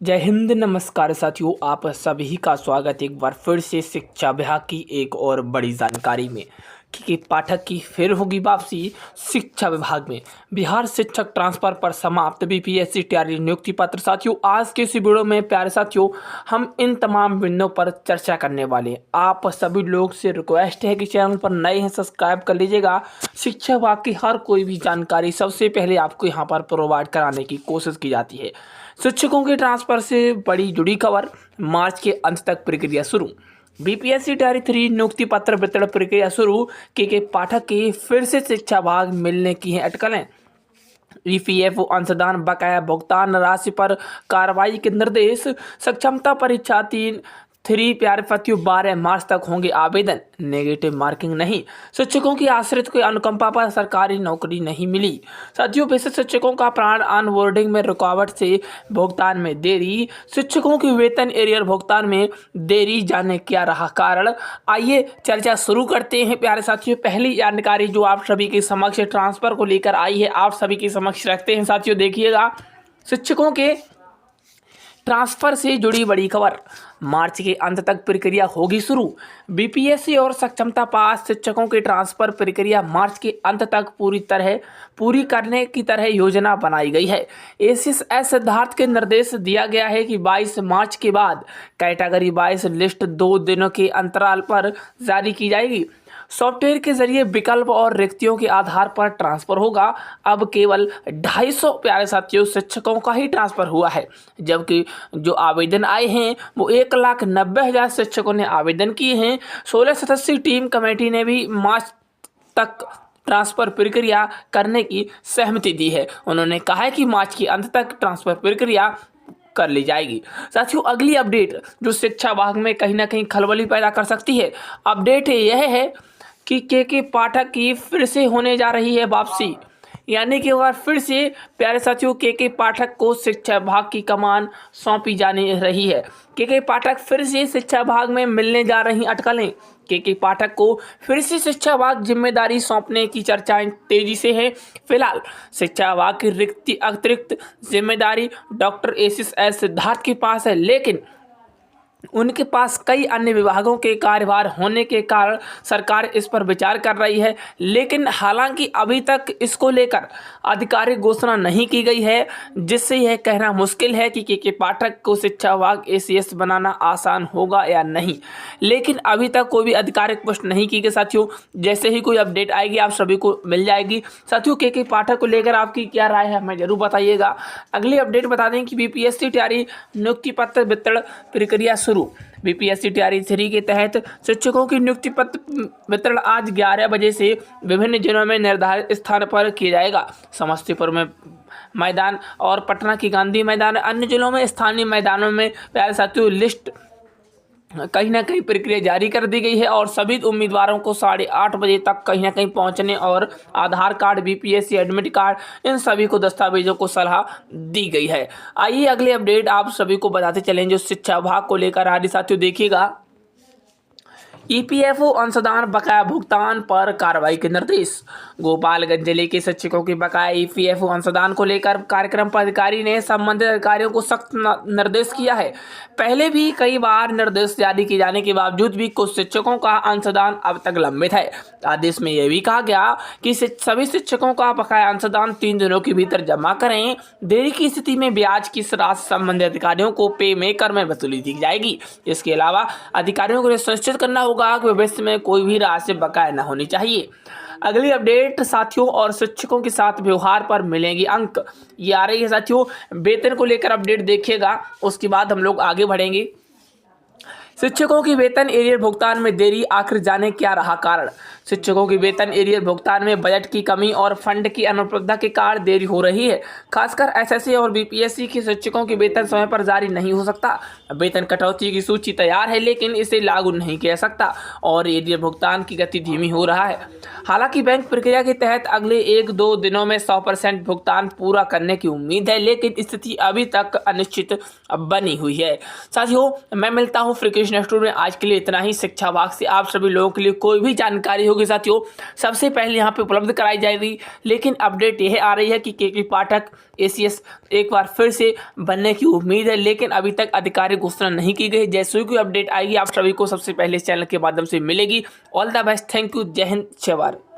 जय हिंद, नमस्कार साथियों। आप सभी का स्वागत एक बार फिर से शिक्षा विभाग की एक और बड़ी जानकारी में कि पाठक की फिर होगी वापसी शिक्षा विभाग में। बिहार शिक्षक ट्रांसफर पर समाप्त बीपीएससी तैयारी नियुक्ति पत्र। साथियों, आज के इस वीडियो में प्यारे साथियों हम इन तमाम बिंदुओं पर चर्चा करने वाले हैं। आप सभी लोग से रिक्वेस्ट है कि चैनल पर नए हैं सब्सक्राइब कर लीजिएगा। शिक्षा विभाग की हर कोई भी जानकारी सबसे पहले आपको यहाँ पर प्रोवाइड कराने की कोशिश की जाती है। शिक्षकों के ट्रांसफर से बड़ी जुड़ी खबर, मार्च के अंत तक प्रक्रिया शुरू। बीपीएससी तैयारी 3 नियुक्ति पत्र वितरण प्रक्रिया शुरू। के पाठक की फिर से शिक्षा विभाग मिलने की हैं अटकलें। ईपीएफओ अंशदान बकाया भुगतान राशि पर कार्रवाई के निर्देश। सक्षमता परीक्षा 3 प्यारे साथियों 12 मार्च तक होंगे आवेदन। नेगेटिव मार्किंग नहीं। शिक्षकों की आश्रित को अनुकंपा पर सरकारी नौकरी नहीं मिली। साथियों, विशिष्ट शिक्षकों का प्राण ऑनबोर्डिंग में रुकावट से भुगतान में देरी। शिक्षकों की वेतन एरियर भुगतान में देरी, जाने क्या रहा कारण। आइए चर्चा शुरू करते हैं प्यारे साथियों। पहली जानकारी जो आप सभी के समक्ष ट्रांसफर को लेकर आई है, आप सभी के समक्ष रखते हैं। साथियों देखिएगा, शिक्षकों के ट्रांसफर से जुड़ी बड़ी खबर, मार्च के अंत तक प्रक्रिया होगी शुरू। बीपीएससी और सक्षमता पास शिक्षकों की ट्रांसफर प्रक्रिया मार्च के अंत तक पूरी करने की तरह योजना बनाई गई है। एसीएस सिद्धार्थ के निर्देश दिया गया है कि 22 मार्च के बाद कैटेगरी 22 लिस्ट 2 दिनों के अंतराल पर जारी की जाएगी। सॉफ्टवेयर के जरिए विकल्प और रिक्तियों के आधार पर ट्रांसफर होगा। अब केवल 250 प्यारे साथियों शिक्षकों का ही ट्रांसफर हुआ है, जबकि जो आवेदन आए हैं वो 1,90,000 शिक्षकों ने आवेदन किए हैं। 16 सदस्यीय टीम कमेटी ने भी मार्च तक ट्रांसफर प्रक्रिया करने की सहमति दी है। उन्होंने कहा है कि मार्च के अंत तक ट्रांसफर प्रक्रिया कर ली जाएगी। साथियों, अगली अपडेट जो शिक्षा विभाग में कहीं ना कहीं खलबली पैदा कर सकती है, अपडेट यह है कि के पाठक की फिर से होने जा रही है वापसी। यानी कि एक बार फिर से प्यारे साथियों के पाठक को शिक्षा विभाग की कमान सौंपी जाने रही है। के पाठक फिर से शिक्षा विभाग में मिलने जा रही अटकलें। के पाठक को फिर से शिक्षा विभाग जिम्मेदारी सौंपने की चर्चाएं तेजी से है। फिलहाल शिक्षा विभाग की अतिरिक्त जिम्मेदारी डॉक्टर एसीएस सिद्धार्थ के पास है, लेकिन उनके पास कई अन्य विभागों के कार्यभार होने के कारण सरकार इस पर विचार कर रही है। लेकिन हालांकि अभी तक इसको लेकर आधिकारिक घोषणा नहीं की गई है, जिससे यह कहना मुश्किल है कि के पाठक को शिक्षा विभाग एसीएस बनाना आसान होगा या नहीं। लेकिन अभी तक कोई भी आधिकारिक पुष्टि नहीं की गई। साथियों, जैसे ही कोई अपडेट आएगी आप सभी को मिल जाएगी। साथियों, के पाठक को लेकर आपकी क्या राय है हमें जरूर बताइएगा। अगली अपडेट बता दें कि बीपीएससी तैयारी नियुक्ति पत्र वितरण प्रक्रिया शुरू। बीपीएससी तैयारी 3 के तहत शिक्षकों की नियुक्ति पत्र वितरण आज 11 बजे से विभिन्न जिलों में निर्धारित स्थान पर किया जाएगा। समस्तीपुर में मैदान और पटना की गांधी मैदान, अन्य जिलों में स्थानीय मैदानों में प्यारे साथियों लिस्ट कहीं ना कहीं प्रक्रिया जारी कर दी गई है और सभी उम्मीदवारों को 8:30 बजे तक कहीं ना कहीं पहुंचने और आधार कार्ड, बीपीएससी एडमिट कार्ड, इन सभी को दस्तावेजों को सलाह दी गई है। आइए अगले अपडेट आप सभी को बताते चलें जो शिक्षा विभाग को लेकर आ रही। साथियों देखिएगा, ईपीएफओ अंशदान बकाया भुगतान पर कार्रवाई के निर्देश। गोपालगंज जिले के शिक्षकों के बकाया ईपीएफओ अंशदान को लेकर कार्यक्रम पदाधिकारी ने संबंधित अधिकारियों को सख्त निर्देश किया है। पहले भी कई बार निर्देश जारी किए जाने के बावजूद भी कुछ शिक्षकों का अंशदान अब तक लंबित है। आदेश में यह भी कहा गया कि सभी शिक्षकों का बकाया अंशदान 3 दिनों के भीतर जमा करें। देरी की स्थिति में ब्याज की राशि संबंधित अधिकारियों को पे मेकर में वसूली दी जाएगी। इसके अलावा अधिकारियों को सुनिश्चित करना होगा कि भविष्य में कोई भी राशि बकाया न होनी चाहिए। अगली अपडेट साथियों, और शिक्षकों के साथ व्यवहार पर मिलेंगे अंक, ये आ रही है। साथियों, वेतन को लेकर अपडेट देखिएगा, उसके बाद हम लोग आगे बढ़ेंगे। शिक्षकों की वेतन एरियर भुगतान में देरी, आखिर जाने क्या रहा कारण। शिक्षकों की वेतन एरियर भुगतान में बजट की कमी और फंड की अनुपलब्धता के कारण देरी हो रही है। खासकर एसएससी और बीपीएससी के शिक्षकों की वेतन समय पर जारी नहीं हो सकता। वेतन कटौती की सूची तैयार है, लेकिन इसे लागू नहीं किया सकता और एरियर भुगतान की गति धीमी हो रहा है। हालांकि बैंक प्रक्रिया के तहत अगले 1-2 दिनों में 100% भुगतान पूरा करने की उम्मीद है, लेकिन स्थिति अभी तक अनिश्चित बनी हुई है। साथियों, मैं मिलता हूँ नोटिस नेक्स्ट में आज के लिए इतना ही। शिक्षा विभाग से आप सभी लोगों के लिए कोई भी जानकारी होगी साथियों सबसे पहले यहाँ पे उपलब्ध कराई जाएगी। लेकिन अपडेट यह आ रही है कि के पाठक एसीएस एक बार फिर से बनने की उम्मीद है, लेकिन अभी तक आधिकारिक घोषणा नहीं की गई। जैसे ही कोई अपडेट आएगी आप सभी को सबसे पहले इस चैनल के माध्यम से मिलेगी। All the best, thank you, जय हिंद, जय भारत।